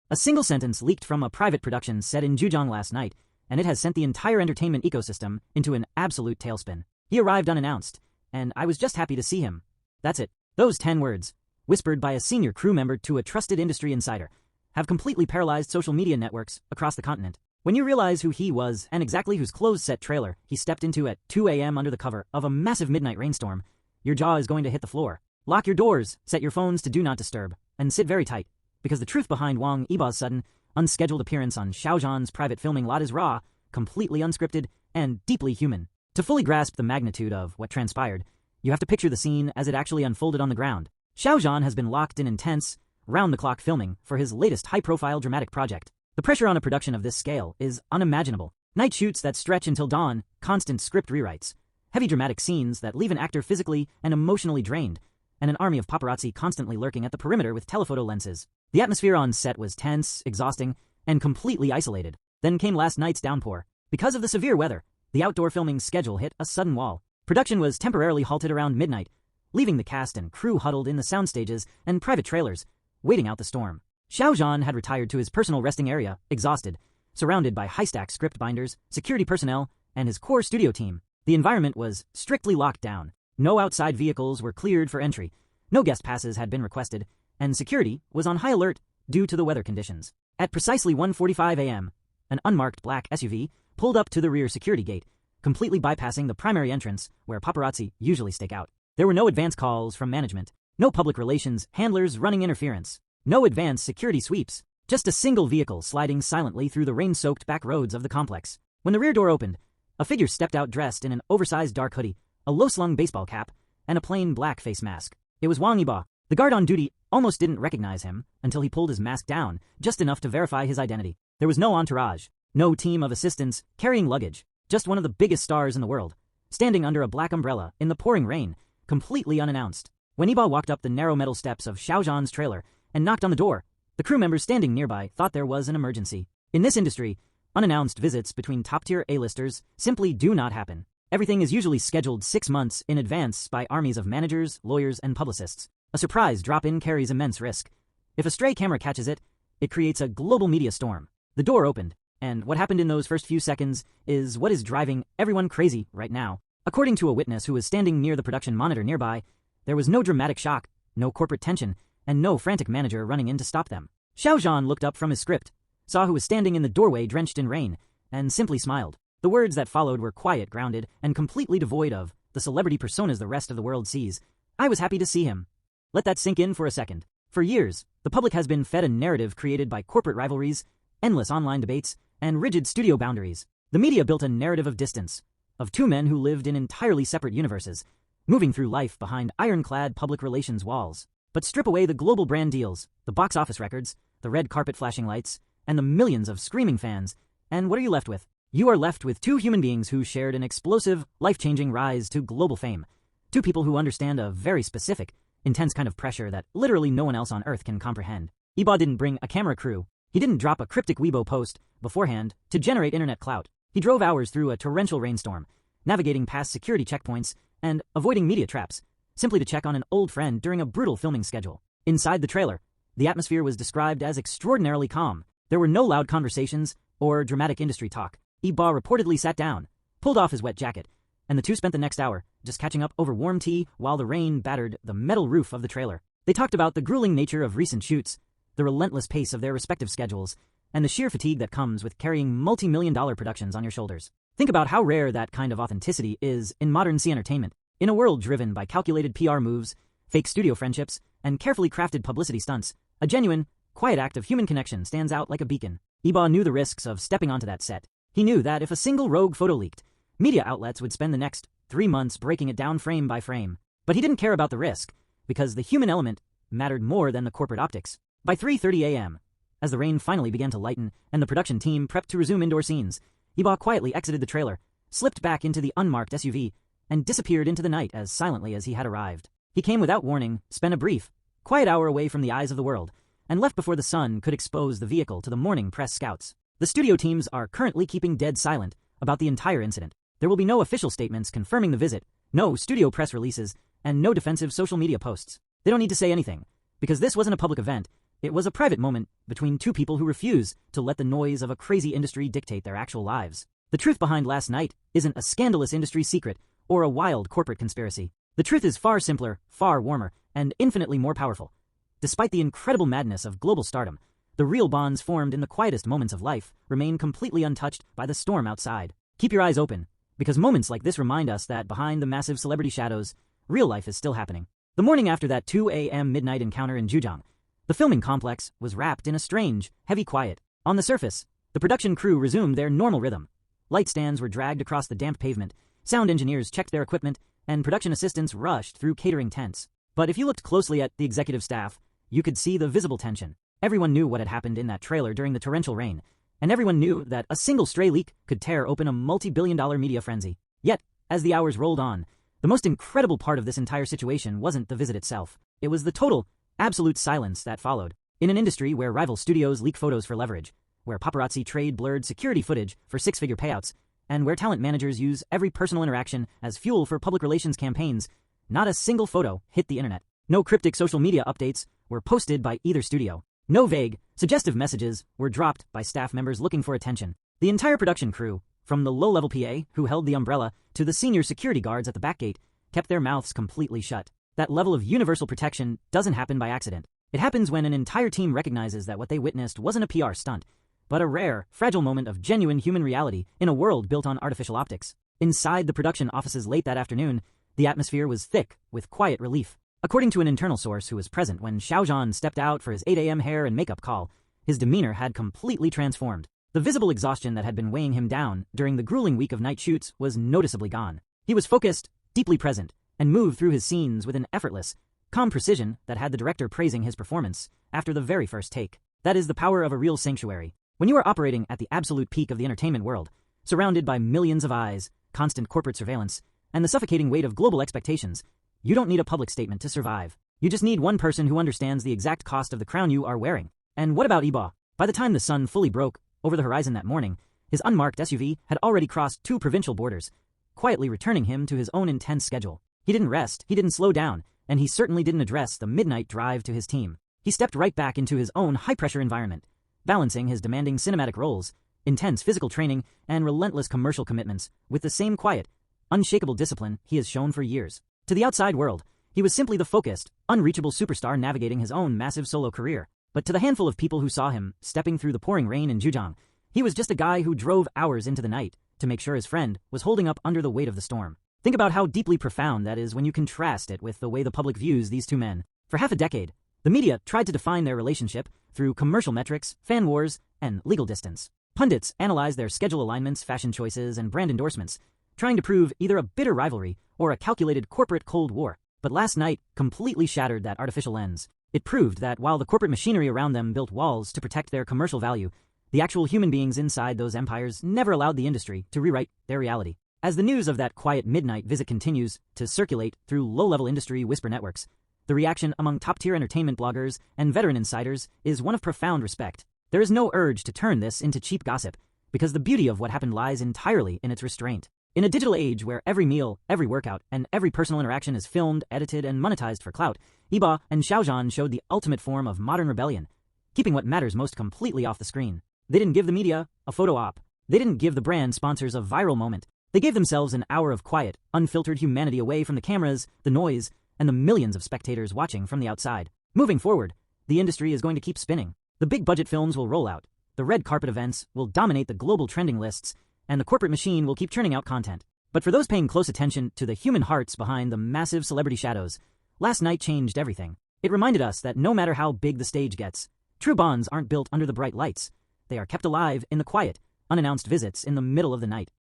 A single sentence leaked from a private production set in YiZhan last night, and it has sent the entire entertainment ecosystem into an absolute tailspin. He arrived unannounced, and I was just happy to see him. That's it. Those 10 words, whispered by a senior crew member to a trusted industry insider, have completely paralyzed social media networks across the continent. When you realize who he was and exactly whose closed-set trailer he stepped into at 2 a.m. under the cover of a massive midnight rainstorm, your jaw is going to hit the floor. Lock your doors, set your phones to do not disturb, and sit very tight, because the truth behind Wang Yibo's sudden, unscheduled appearance on Xiao Zhan's private filming lot is raw, completely unscripted, and deeply human. To fully grasp the magnitude of what transpired, you have to picture the scene as it actually unfolded on the ground. Xiao Zhan has been locked in intense, round-the-clock filming for his latest high-profile dramatic project. The pressure on a production of this scale is unimaginable. Night shoots that stretch until dawn, constant script rewrites, heavy dramatic scenes that leave an actor physically and emotionally drained, and an army of paparazzi constantly lurking at the perimeter with telephoto lenses. The atmosphere on set was tense, exhausting, and completely isolated. Then came last night's downpour. Because of the severe weather, the outdoor filming schedule hit a sudden wall. Production was temporarily halted around midnight, leaving the cast and crew huddled in the sound stages and private trailers, waiting out the storm. Xiao Zhan had retired to his personal resting area, exhausted, surrounded by high-stack script binders, security personnel, and his core studio team. The environment was strictly locked down. No outside vehicles were cleared for entry, no guest passes had been requested, and security was on high alert due to the weather conditions. At precisely 1:45 a.m., an unmarked black SUV pulled up to the rear security gate, completely bypassing the primary entrance where paparazzi usually stake out. There were no advance calls from management, no public relations handlers running interference, no advanced security sweeps, just a single vehicle sliding silently through the rain-soaked back roads of the complex. When the rear door opened, a figure stepped out dressed in an oversized dark hoodie, a low-slung baseball cap, and a plain black face mask. It was Wang Yibo. The guard on duty almost didn't recognize him until he pulled his mask down, just enough to verify his identity. There was no entourage, no team of assistants carrying luggage, just one of the biggest stars in the world, standing under a black umbrella in the pouring rain, completely unannounced. When Yibo walked up the narrow metal steps of Xiao Zhan's trailer and knocked on the door, the crew members standing nearby thought there was an emergency. In this industry, unannounced visits between top-tier A-listers simply do not happen. Everything is usually scheduled 6 months in advance by armies of managers, lawyers, and publicists. A surprise drop-in carries immense risk. If a stray camera catches it, it creates a global media storm. The door opened, and what happened in those first few seconds is what is driving everyone crazy right now. According to a witness who was standing near the production monitor nearby, there was no dramatic shock, no corporate tension, and no frantic manager running in to stop them. Xiao Zhan looked up from his script, saw who was standing in the doorway drenched in rain, and simply smiled. The words that followed were quiet, grounded, and completely devoid of the celebrity personas the rest of the world sees. I was happy to see him. Let that sink in for a second. For years, the public has been fed a narrative created by corporate rivalries, endless online debates, and rigid studio boundaries. The media built a narrative of distance, of two men who lived in entirely separate universes, moving through life behind ironclad public relations walls. But strip away the global brand deals, the box office records, the red carpet flashing lights, and the millions of screaming fans, and what are you left with? You are left with two human beings who shared an explosive, life-changing rise to global fame. Two people who understand a very specific, intense kind of pressure that literally no one else on Earth can comprehend. Yibo didn't bring a camera crew. He didn't drop a cryptic Weibo post beforehand to generate internet clout. He drove hours through a torrential rainstorm, navigating past security checkpoints and avoiding media traps, simply to check on an old friend during a brutal filming schedule. Inside the trailer, the atmosphere was described as extraordinarily calm. There were no loud conversations or dramatic industry talk. Yibo reportedly sat down, pulled off his wet jacket, and the two spent the next hour just catching up over warm tea while the rain battered the metal roof of the trailer. They talked about the grueling nature of recent shoots, the relentless pace of their respective schedules, and the sheer fatigue that comes with carrying multi-million-dollar productions on your shoulders. Think about how rare that kind of authenticity is in modern C entertainment. In a world driven by calculated PR moves, fake studio friendships, and carefully crafted publicity stunts, a genuine, quiet act of human connection stands out like a beacon. Yibo knew the risks of stepping onto that set. He knew that if a single rogue photo leaked, media outlets would spend the next 3 months breaking it down frame by frame. But he didn't care about the risk, because the human element mattered more than the corporate optics. By 3:30 a.m., as the rain finally began to lighten and the production team prepped to resume indoor scenes, Yibo quietly exited the trailer, slipped back into the unmarked SUV, and disappeared into the night as silently as he had arrived. He came without warning, spent a brief, quiet hour away from the eyes of the world, and left before the sun could expose the vehicle to the morning press scouts. The studio teams are currently keeping dead silent about the entire incident. There will be no official statements confirming the visit, no studio press releases, and no defensive social media posts. They don't need to say anything, because this wasn't a public event, It was a private moment between two people who refuse to let the noise of a crazy industry dictate their actual lives. The truth behind last night isn't a scandalous industry secret or a wild corporate conspiracy. The truth is far simpler, far warmer, and infinitely more powerful. Despite the incredible madness of global stardom, the real bonds formed in the quietest moments of life remain completely untouched by the storm outside. Keep your eyes open, because moments like this remind us that behind the massive celebrity shadows, real life is still happening. The morning after that 2 a.m. midnight encounter in Zhejiang, the filming complex was wrapped in a strange, heavy quiet. On the surface, the production crew resumed their normal rhythm. Light stands were dragged across the damp pavement, sound engineers checked their equipment, and production assistants rushed through catering tents. But if you looked closely at the executive staff, you could see the visible tension. Everyone knew what had happened in that trailer during the torrential rain, and everyone knew that a single stray leak could tear open a multi-billion-dollar media frenzy. Yet, as the hours rolled on, the most incredible part of this entire situation wasn't the visit itself. It was the total, absolute silence that followed. In an industry where rival studios leak photos for leverage, where paparazzi trade blurred security footage for six-figure payouts, and where talent managers use every personal interaction as fuel for public relations campaigns, not a single photo hit the internet. No cryptic social media updates were posted by either studio. No vague, suggestive messages were dropped by staff members looking for attention. The entire production crew, from the low-level PA who held the umbrella to the senior security guards at the back gate, kept their mouths completely shut. That level of universal protection doesn't happen by accident. It happens when an entire team recognizes that what they witnessed wasn't a PR stunt, but a rare, fragile moment of genuine human reality in a world built on artificial optics. Inside the production offices late that afternoon, the atmosphere was thick with quiet relief. According to an internal source who was present when Xiao Zhan stepped out for his 8 a.m. hair and makeup call, his demeanor had completely transformed. The visible exhaustion that had been weighing him down during the grueling week of night shoots was noticeably gone. He was focused, deeply present, and moved through his scenes with an effortless, calm precision that had the director praising his performance after the very first take. That is the power of a real sanctuary. When you are operating at the absolute peak of the entertainment world, surrounded by millions of eyes, constant corporate surveillance, and the suffocating weight of global expectations, you don't need a public statement to survive. You just need one person who understands the exact cost of the crown you are wearing. And what about Yibo? By the time the sun fully broke over the horizon that morning, his unmarked SUV had already crossed 2 provincial borders, quietly returning him to his own intense schedule. He didn't rest, he didn't slow down, and he certainly didn't address the midnight drive to his team. He stepped right back into his own high-pressure environment, balancing his demanding cinematic roles, intense physical training, and relentless commercial commitments with the same quiet, unshakable discipline he has shown for years. To the outside world, he was simply the focused, unreachable superstar navigating his own massive solo career. But to the handful of people who saw him stepping through the pouring rain in Zhejiang, he was just a guy who drove hours into the night to make sure his friend was holding up under the weight of the storm. Think about how deeply profound that is when you contrast it with the way the public views these two men. For half a decade, the media tried to define their relationship through commercial metrics, fan wars, and legal distance. Pundits analyzed their schedule alignments, fashion choices, and brand endorsements, trying to prove either a bitter rivalry or a calculated corporate Cold War. But last night completely shattered that artificial lens. It proved that while the corporate machinery around them built walls to protect their commercial value, the actual human beings inside those empires never allowed the industry to rewrite their reality. As the news of that quiet midnight visit continues to circulate through low-level industry whisper networks, the reaction among top-tier entertainment bloggers and veteran insiders is one of profound respect. There is no urge to turn this into cheap gossip, because the beauty of what happened lies entirely in its restraint. In a digital age where every meal, every workout, and every personal interaction is filmed, edited, and monetized for clout, Yibo and Xiao Zhan showed the ultimate form of modern rebellion, keeping what matters most completely off the screen. They didn't give the media a photo op. They didn't give the brand sponsors a viral moment. They gave themselves an hour of quiet, unfiltered humanity away from the cameras, the noise, and the millions of spectators watching from the outside. Moving forward, the industry is going to keep spinning. The big budget films will roll out. The red carpet events will dominate the global trending lists, and the corporate machine will keep churning out content. But for those paying close attention to the human hearts behind the massive celebrity shadows, last night changed everything. It reminded us that no matter how big the stage gets, true bonds aren't built under the bright lights. They are kept alive in the quiet, unannounced visits in the middle of the night.